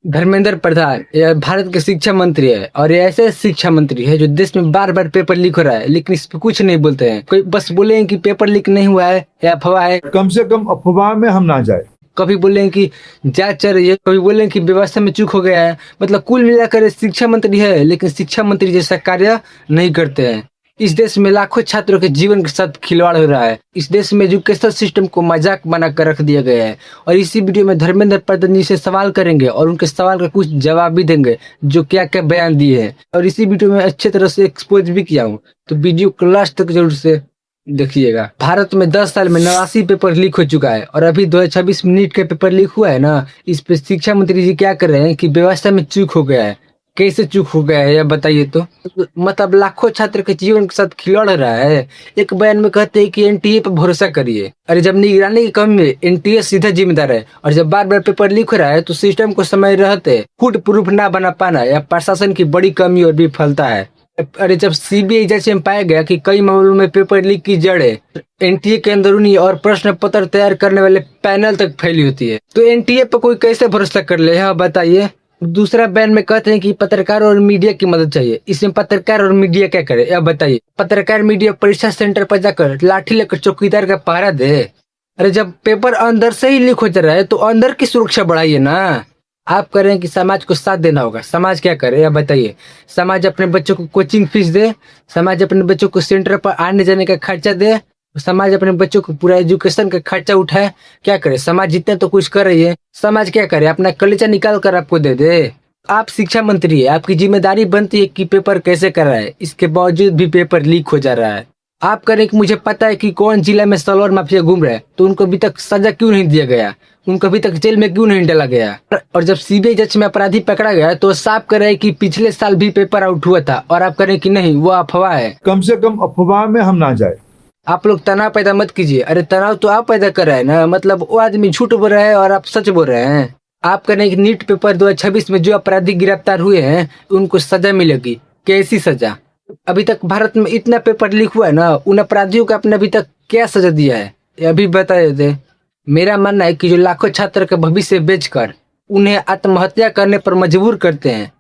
धर्मेंद्र प्रधान यह भारत के शिक्षा मंत्री है और ये ऐसे शिक्षा मंत्री है जो देश में बार बार पेपर लीक हो रहा है, लेकिन इस पे कुछ नहीं बोलते हैं। कोई बस बोले कि पेपर लीक नहीं हुआ है या अफवाह है। कम से कम अफवाह में हम ना जाए। कभी बोले कि जांच चल रही है, कभी बोले कि व्यवस्था में चूक हो गया है। मतलब कुल मिलाकर ये शिक्षा मंत्री है, लेकिन शिक्षा मंत्री जैसा कार्य नहीं करते हैं। इस देश में लाखों छात्रों के जीवन के साथ खिलवाड़ हो रहा है। इस देश में एजुकेशन सिस्टम को मजाक बनाकर रख दिया गया है। और इसी वीडियो में धर्मेंद्र प्रधान जी से सवाल करेंगे और उनके सवाल का कुछ जवाब भी देंगे, जो क्या क्या बयान दिए हैं। और इसी वीडियो में अच्छे तरह से एक्सपोज भी किया हूँ, तो वीडियो को लास्ट तक जरूर से देखिएगा। भारत में 10 साल में 89 पेपर लीक हो चुका है और अभी 2026 में नीट का पेपर लीक हुआ है ना। इस पे शिक्षा मंत्री जी क्या कर रहे हैं कि व्यवस्था में चूक हो गया है। कैसे चूक हो गया है यह बताइए तो। मतलब लाखों छात्र के जीवन के साथ खिलवाड़ रहा है। एक बयान में कहते हैं कि एनटीए पर भरोसा करिए। अरे जब निगरानी की कमी में एनटीए सीधा जिम्मेदार है, और जब बार बार पेपर लीक हो रहा है तो सिस्टम को समय रहते फुट प्रूफ ना बना पाना या प्रशासन की बड़ी कमी और विफलता है। अरे जब सीबीआई जांच में पाया गया कि कई मामलों में पेपर लीक की जड़ है, एनटीए के अंदरूनी और प्रश्न पत्र तैयार करने वाले पैनल तक फैली होती है, तो एनटीए पर कोई कैसे भरोसा कर ले, यह बताइए। दूसरा बयान में कहते हैं कि पत्रकार और मीडिया की मदद चाहिए। इसमें पत्रकार और मीडिया क्या करे, यह बताइए। पत्रकार मीडिया परीक्षा सेंटर पर जाकर लाठी लेकर चौकीदार का पहरा दे। अरे जब पेपर अंदर से ही लीक हो जा रहा है तो अंदर की सुरक्षा बढ़ाइए ना। आप कह रहे हैं कि समाज को साथ देना होगा, समाज क्या करे यह बताइए। समाज अपने बच्चों को कोचिंग फीस दे, समाज अपने बच्चों को सेंटर पर आने जाने का खर्चा दे, समाज अपने बच्चों को पूरा एजुकेशन का खर्चा उठाए। क्या करे समाज, जितने तो कुछ कर रही है। समाज क्या करे, अपना कलेजा निकाल कर आपको दे दे। आप शिक्षा मंत्री है, आपकी जिम्मेदारी बनती है कि पेपर कैसे कराए। इसके बावजूद भी पेपर लीक हो जा रहा है। आप करें कि मुझे पता है कि कौन जिला में सलवार माफिया घूम रहा है, तो उनको अभी तक सजा क्यों नहीं दिया गया, उनको अभी तक जेल में क्यों नहीं डाला गया। और जब सीबीआई जांच में अपराधी पकड़ा गया तो साफ कर रहे कि पिछले साल भी पेपर आउट हुआ था, और आप करें कि नहीं वो अफवाह है। कम से कम अफवाह में हम ना जाए। आप लोग तनाव पैदा मत कीजिए। अरे तनाव तो आप पैदा कर रहे हैं ना। मतलब वो आदमी झूठ बोल रहा है और आप सच बोल रहे हैं। आप कह रहे हैं कि नीट पेपर 2026 में जो अपराधी गिरफ्तार हुए हैं उनको सजा मिलेगी। कैसी सजा? अभी तक भारत में इतना पेपर लीक हुआ है ना, उन अपराधियों को आपने अभी तक क्या सजा दिया है, ये अभी बता देते। मेरा मानना है कि जो लाखों छात्र का भविष्य बेचकर उन्हें आत्महत्या करने पर मजबूर करते हैं,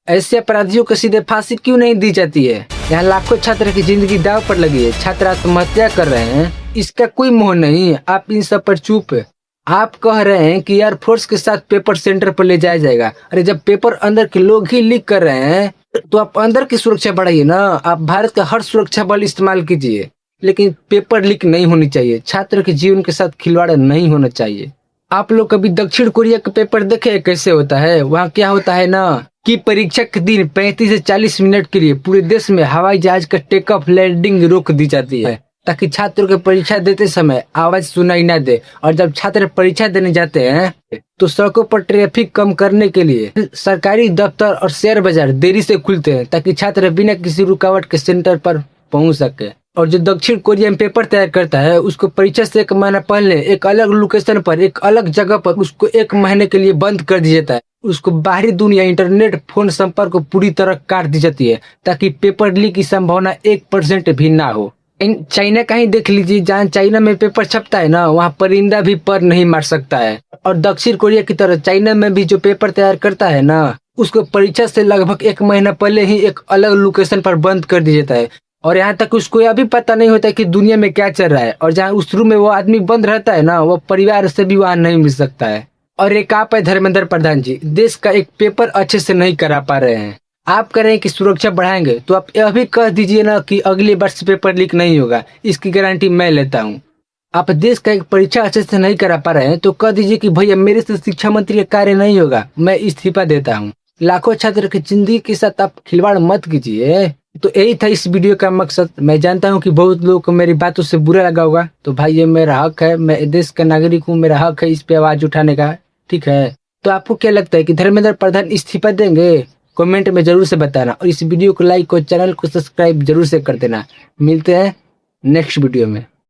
ऐसे अपराधियों को सीधे फांसी क्यों नहीं दी जाती है। यहाँ लाखों छात्र की जिंदगी दाव पर लगी है, छात्र आत्महत्या कर रहे हैं, इसका कोई मोह नहीं। आप इन सब पर चुप है। आप कह रहे हैं कि एयरफोर्स के साथ पेपर सेंटर पर ले जाया जाएगा। अरे जब पेपर अंदर के लोग ही लीक कर रहे हैं तो आप अंदर की सुरक्षा बढ़ाइए ना। आप भारत का हर सुरक्षा बल इस्तेमाल कीजिए, लेकिन पेपर लीक नहीं होनी चाहिए। छात्र के जीवन के साथ खिलवाड़ नहीं होना चाहिए। आप लोग कभी दक्षिण कोरिया का पेपर देखे कैसे होता है? वहाँ क्या होता है ना कि परीक्षा के दिन 35 से 40 मिनट के लिए पूरे देश में हवाई जहाज का टेक ऑफ लैंडिंग रोक दी जाती है, ताकि छात्रों को परीक्षा देते समय आवाज सुनाई ना दे। और जब छात्र परीक्षा देने जाते हैं तो सड़कों पर ट्रैफिक कम करने के लिए सरकारी दफ्तर और शेयर बाजार देरी से खुलते हैं, ताकि छात्र बिना किसी रुकावट के सेंटर पर पहुंच सके। और जो दक्षिण कोरिया में पेपर तैयार करता है उसको परीक्षा से 1 महीना पहले एक अलग लोकेशन पर, एक अलग जगह पर उसको 1 महीने के लिए बंद कर दिया जाता है। उसको बाहरी दुनिया, इंटरनेट, फोन संपर्क को पूरी तरह काट दी जाती है, ताकि पेपर लीक की संभावना 1% भी ना हो। चाइना का ही देख लीजिए, जहाँ चाइना में पेपर छपता है ना, वहाँ परिंदा भी पर नहीं मार सकता है। और दक्षिण कोरिया की तरह चाइना में भी जो पेपर तैयार करता है ना, उसको परीक्षा से लगभग 1 महीना पहले ही एक अलग लोकेशन पर बंद कर दिया जाता है। और यहाँ तक उसको यह भी पता नहीं होता कि दुनिया में क्या चल रहा है। और जहाँ उस रूम में वो आदमी बंद रहता है ना, वो परिवार से भी वहाँ नहीं मिल सकता है। और एक आप है धर्मेंद्र प्रधान जी, देश का एक पेपर अच्छे से नहीं करा पा रहे हैं। आप कह रहे हैं कि सुरक्षा बढ़ाएंगे, तो आप यह भी कह दीजिए ना कि अगले वर्ष पेपर लीक नहीं होगा। इसकी गारंटी मैं लेता हूँ। आप देश का एक परीक्षा अच्छे से नहीं करा पा रहे हैं तो कह दीजिए कि भैया मेरे से शिक्षा मंत्री का कार्य नहीं होगा, मैं इस्तीफा देता हूँ। लाखों छात्र की जिंदगी के साथ आप खिलवाड़ मत कीजिए। तो यही था इस वीडियो का मकसद। मैं जानता हूँ कि बहुत लोगों को मेरी बातों से बुरा लगा होगा, तो भाई ये मेरा हक है, मैं देश का नागरिक हूँ, मेरा हक है इस पे आवाज उठाने का, ठीक है। तो आपको क्या लगता है कि धर्मेंद्र प्रधान इस्तीफा देंगे? कमेंट में जरूर से बताना, और इस वीडियो को लाइक और चैनल को सब्सक्राइब जरूर से कर देना। मिलते हैं नेक्स्ट वीडियो में।